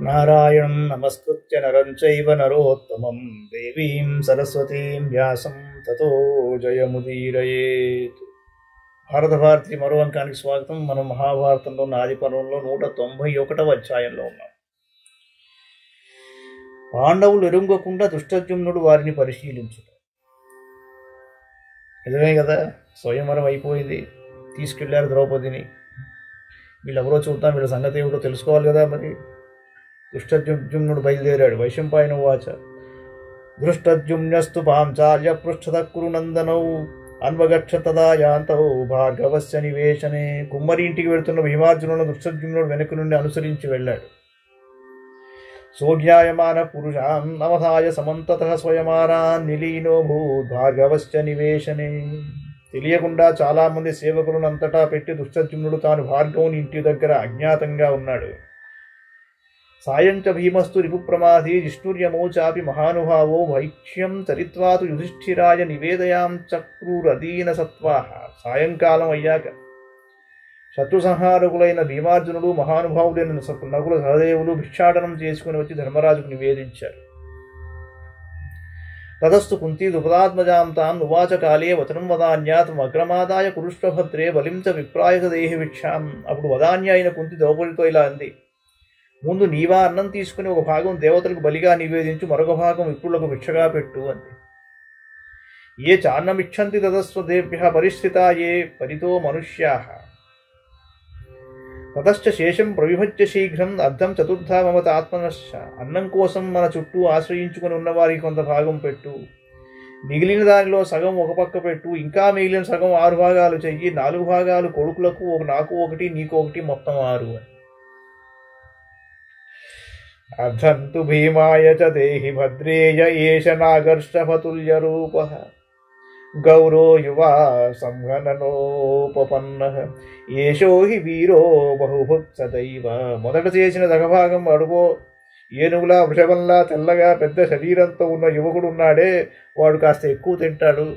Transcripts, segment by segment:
నారాయణం నమస్కృత్య నరం చైవ నరోత్తమం దేవీం సరస్వతీం వ్యాసం తతో జయముదీరయేత్. భారత భారతి మరో అంకానికి స్వాగతం. మనం మహాభారతంలో ఆది పర్వంలో 191వ అధ్యాయంలో ఉన్నాం. పాండవులు ఎరుంగకుండా దుష్టజుమ్నుడు వారిని పరిశీలించుట. నిజమే కదా, స్వయంవరం అయిపోయింది, తీసుకెళ్లారు ద్రౌపదిని. వీళ్ళెవరో చూద్దాం, వీళ్ళ సంగతి ఏమిటో తెలుసుకోవాలి కదా. మరి దుష్టజుమ్నుడు బయలుదేరాడు. వైశంపాయన వాచ దృష్టజుమ్నస్తు పాంచాల్య పృష్ఠత కురునందనౌ అన్వగచ్చ తదా యాంతౌ భార్గవస్య నివేశనే. కుమ్మరి ఇంటికి వెళుతున్న భీమార్జునులను దుష్టజుమ్నుడు వెనుక నుండి అనుసరించి వెళ్ళాడు. సోజ్ఞాయమాన పురుషాం అవధాయ సమంతతః స్వయమారాన్ నిలీనో భూత్ భార్గవస్య నివేశనే. తెలియకుండా చాలామంది సేవకులను అంతటా పెట్టి దుష్టజుమ్నుడు తాను భార్గవుని ఇంటి దగ్గర అజ్ఞాతంగా ఉన్నాడు. సాయంచ భీమస్తు రిపుప్రమాధీ జిష్ణుర్యమో చాపి మహానుభావో వైక్ష్యం చరిత్వాతు యుధిష్ఠిరాయ నివేదయాం చక్రురదీన సత్వాహ. సాయంకాలం అయ్యాక శత్రు సంహారకులైన భీమార్జునుడు మహానుభావుడైన నకుల సహదేవులు భిక్షాటనం చేసుకుని వచ్చి ధర్మరాజుకు నివేదించారు. తతస్తు కుంతీ ద్రుపదాత్మజాం తాం నువాచ కాలే వచనం వదాన్యాత్ అగ్రమాదాయ కురుష్వభద్రే బలించ విప్రాయక దేహి భిక్షాం. అప్పుడు వదాన్య అయిన కుంతి ద్రౌపదితో ఇలా అంది: ముందు నీవా అన్నం తీసుకుని ఒక భాగం దేవతలకు బలిగా నివేదించు, మరొక భాగం విప్రులకు భిక్షగా పెట్టు అంది. ఏ చాన్నమిచ్చంతి తతస్వదేభ్య పరిస్థితా ఏ పరితో మనుష్యా. తతశ్చ శేషం ప్రవిభజ్య శీఘ్రం అర్ధం చతుర్థా మమత ఆత్మనశ్చ. అన్నం కోసం మన చుట్టూ ఆశ్రయించుకుని ఉన్నవారికి కొంత భాగం పెట్టు, మిగిలిన దానిలో సగం ఒక పక్క పెట్టు, ఇంకా మిగిలిన సగం 6 భాగాలు చెయ్యి, 4 భాగాలు కొడుకులకు, నాకు ఒకటి నీకు ఒకటి, మొత్తం 6 అని. అర్ధంతు భీమాయ చ దేహి భద్రేయ ఏష నాగర్షభతుల్య రూప గౌరో యువా సంహననోపపన్న ఏషో హి వీరో బహుభుత్ సదైవ. మొదట చేసిన దగభాగం అడుగో, ఏనుగులా వృషభంలా తెల్లగా పెద్ద శరీరంతో ఉన్న యువకుడు ఉన్నాడే, వాడు కాస్త ఎక్కువ తింటాడు,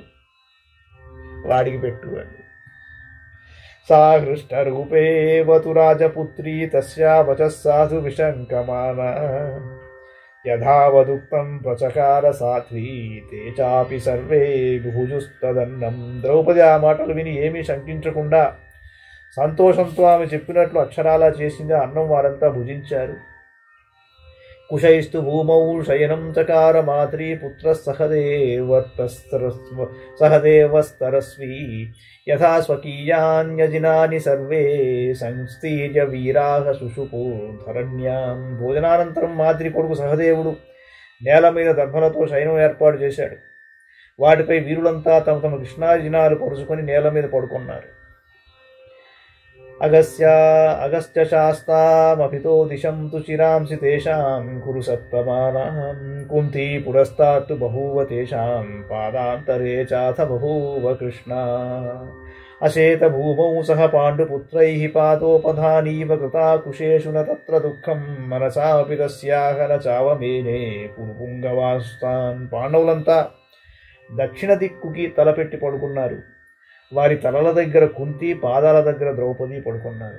వాడికి పెట్టు అని. సా హృష్టరూపేవతు రాజపుత్రీ తస్యా వచః సాధు విశంకమాన యథావదుక్తం ప్రచకార సాధ్వీ తే చాపి సర్వే బుభుజుస్తదన్నం. ద్రౌపది ఆ మాటలు విని ఏమీ శంకించకుండా సంతోషంతో ఆమె చెప్పినట్లు అక్షరాలా చేసింది. అన్నం వారంతా భుజించారు. కుశైస్తు భూమౌ శయనం చకార మాత్రీ పుత్ర సహదేవస్తరస్వీ యథా స్వకీయాన్యజినాని సర్వే సంస్థీర్య వీరాహ శుశుపూర్ధరణ్యాం. భోజనానంతరం మాద్రి కొడుకు సహదేవుడు నేల మీద దర్భలతో శయనం ఏర్పాటు చేశాడు. వాటిపై వీరులంతా తమ తమ కృష్ణాజినాలు పరుచుకొని నేల మీద పడుకున్నారు. అగస్త్య శాస్తామభితో దిశం తు చిరాంసి తేషాం కురు సత్వమానాం. కుంతీ పురస్తాత్తు బహూవ తేషాం పాదాంతరే చాథ బహూవ కృష్ణ. అశేత భూమౌ సహ పాండుపుత్రైః పాదోపధానీవ కృతా కుశేషు న తత్ర దుఃఖం మనసాపి తస్యాహ న చావమేనే పురుపుంగవాస్తాన్. పాండవులంతా దక్షిణ దిక్కుకి తలపెట్టి పడుకున్నారు. వారి తలల దగ్గర కుంతి, పాదాల దగ్గర ద్రౌపది పడుకున్నారు.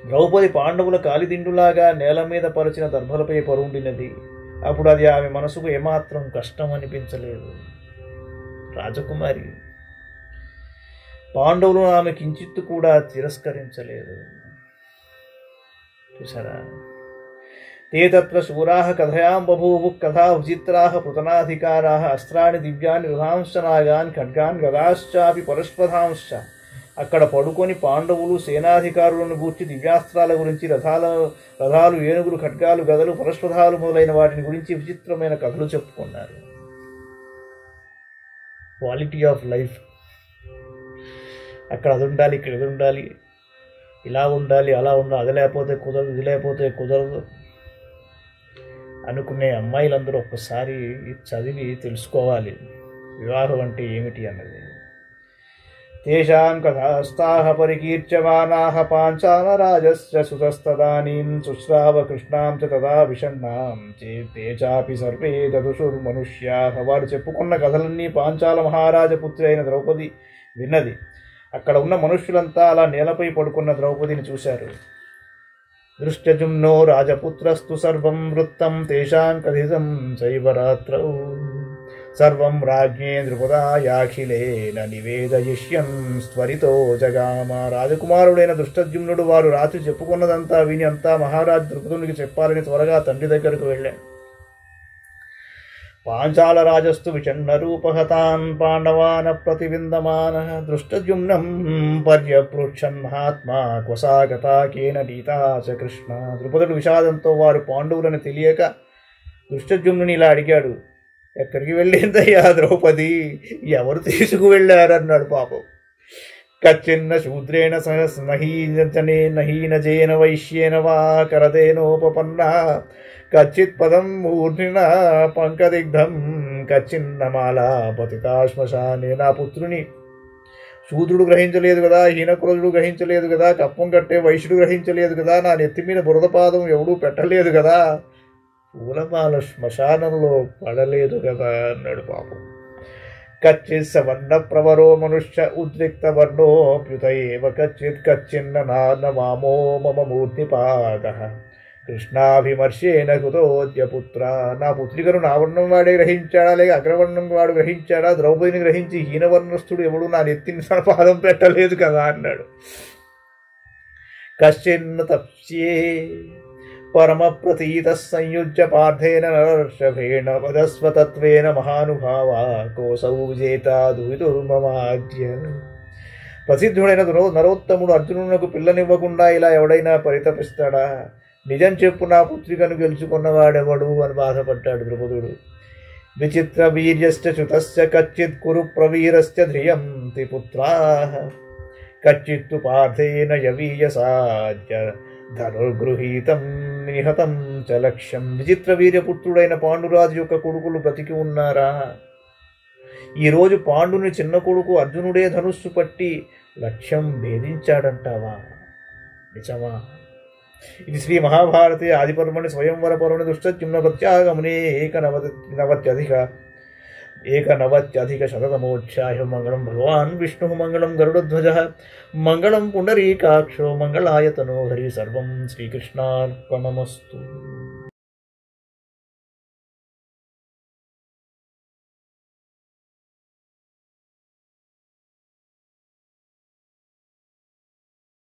ద్రౌపది పాండవుల కాలిదిండులాగా నేల మీద పరిచిన దర్భలపై పరుండినది. అప్పుడు అది ఆమె మనసుకు ఏమాత్రం కష్టం అనిపించలేదు. రాజకుమారి పాండవులను ఆమె కించిత్తు కూడా తిరస్కరించలేదు. చూసారా? తే తత్ర శూరాః కథయాం బభూవుః కథా విచిత్రాః పృతనాధికారాః అస్త్రాణి దివ్యాన్ని రథాంశ్చ నాగాన్ ఖడ్గాన్ గదాశ్చాపి పరస్పథాంశ్చ. అక్కడ పడుకొని పాండవులు సేనాధికారులను గూర్చి దివ్యాస్త్రాల గురించి, రథాలు, ఏనుగులు, ఖడ్గాలు, గదలు, పరస్పథాలు మొదలైన వాటిని గురించి విచిత్రమైన కథలు చెప్పుకున్నారు. Quality of life. అక్కడ అది ఉండాలి, ఇక్కడ ఇది ఉండాలి, ఇలా ఉండాలి, అలా ఉండాలి, అది లేకపోతే కుదరదు, ఇది లేకపోతే కుదరదు అనుకునే అమ్మాయిలందరూ ఒక్కసారి చదివి తెలుసుకోవాలి వివాహం అంటే ఏమిటి అన్నది. తేషాం కథాస్తాః పరికీర్చ్యమానాః పాంచాలరాజస్య సుతస్తదానీం శుశ్రావ కృష్ణాం చ తదా విషణ్ణాం తే చాపి సర్వే దదుషుర్మనుష్యాః. వారు చెప్పుకున్న కథలన్నీ పాంచాల మహారాజపుత్రి అయిన ద్రౌపది విన్నది. అక్కడ ఉన్న మనుష్యులంతా అలా నేలపై పడుకున్న ద్రౌపదిని చూశారు. దృష్టజుమ్నో రాజపుత్రస్తు సర్వం వృత్తం తేషాం కథితం చైవరాత్రౌ సర్వం రాజ్ఞే ద్రుపదాయాఖిలేన నివేదయిష్యన్ స్వరితో జగామ. రాజకుమారుడైన దృష్టజుమ్నుడు వారు రాత్రి చెప్పుకున్నదంతా విని అంతా మహారాజు ద్రుపదునికి చెప్పాలని త్వరగా తండ్రి దగ్గరకు వెళ్ళాడు. పాంచాల రాజస్తు విచన్న రూపహతాన్ పాండవాన ప్రతివిందమాన దృష్టజుమ్నం పర్యపృచ్ఛన్ మహాత్మా క్వసాగత కేన నీతా చ కృష్ణ. ద్రుపదుడు విషాదంతో వారు పాండవులని తెలియక దృష్టజుమ్నుని ఇలా అడిగాడు, ఎక్కడికి వెళ్ళిందయ్యా ద్రౌపది, ఎవరు తీసుకువెళ్ళారన్నాడు. పాపం. కచ్చిన్న శూద్రేణ నహీనజేన వైశ్యేన వా కరదేనోపపన్న కచ్చిత్ పదం మూర్ణిన పంకదిగ్ధం కచ్చిన్నమాల పతితా శ్మశానే. నా పుత్రుని శూద్రుడు గ్రహించలేదు కదా, హీనకురుడు గ్రహించలేదు కదా, కప్పం కట్టే వైశ్యుడు గ్రహించలేదు కదా, నా నెత్తి మీద బురదపాదం ఎవడూ పెట్టలేదు కదా, పూలమాల శ్మశానంలో పడలేదు కదా అన్నాడు. పాపం. కచ్చిత్ సవర్ణ ప్రవరో మనుష్య ఉద్రిక్త వర్ణోప్యుత ఏవ కచ్చిత్ కచ్చిన్న నామో మమ మూర్తిపాద కృష్ణాభిమర్శేన కుతోద్య పుత్ర. నా పుత్రికను నా వర్ణం వాడే గ్రహించాడా లేక అగ్రవర్ణం వాడు గ్రహించాడా, ద్రౌపదిని గ్రహించి హీనవర్ణస్థుడు ఎవడు నా నెత్తిని పాదం పెట్టలేదు కదా అన్నాడు. కశ్చిన్న తప్స్యే పరమ ప్రతీత సంయుజ్య పార్థేన నర్షభేణ వదస్వతత్వేన మహానుభావ కోసౌ విజేత దుహితుర్మమాద్య. ప్రసిద్ధుడైన నరోత్తముడు అర్జునునకు పిల్లనివ్వకుండా ఇలా ఎవడైనా పరితపిస్తాడా? నిజం చెప్పు, నా పుత్రికను గెలుచుకున్నవాడెవడు అని బాధపడ్డాడు ద్రుపదుడు. విచిత్ర వీర్యశ్చ చ్యుతస్య కచ్చిత్ కురు ప్రవీరశ్చ ధ్రియంతి పుత్రాః కచ్చిత్తు పార్థేన యవీయసాద్య ధనుర్గృహీతం నిహతం చ లక్ష్యం. విచిత్ర వీర్యపుత్రుడైన పాండురాజు యొక్క కొడుకులు బ్రతికి ఉన్నారా? ఈరోజు పాండుని చిన్న కొడుకు అర్జునుడే ధనుస్సు పట్టి లక్ష్యం భేదించాడంటావా? నిజమా? ఇది శ్రీ మహాభారతే ఆదిపర్వణి స్వయంవర పర్వణి దృష్టజుమ్న ప్రత్యాగమనే ఏకనవత్యధిక శతమోధ్యాయ. మంగళం భగవాన్ విష్ణు మంగళం గరుడధ్వజ మంగళం పుండరీకాక్షో మంగళాయతనో హరి. సర్వం శ్రీకృష్ణార్పణమస్తు.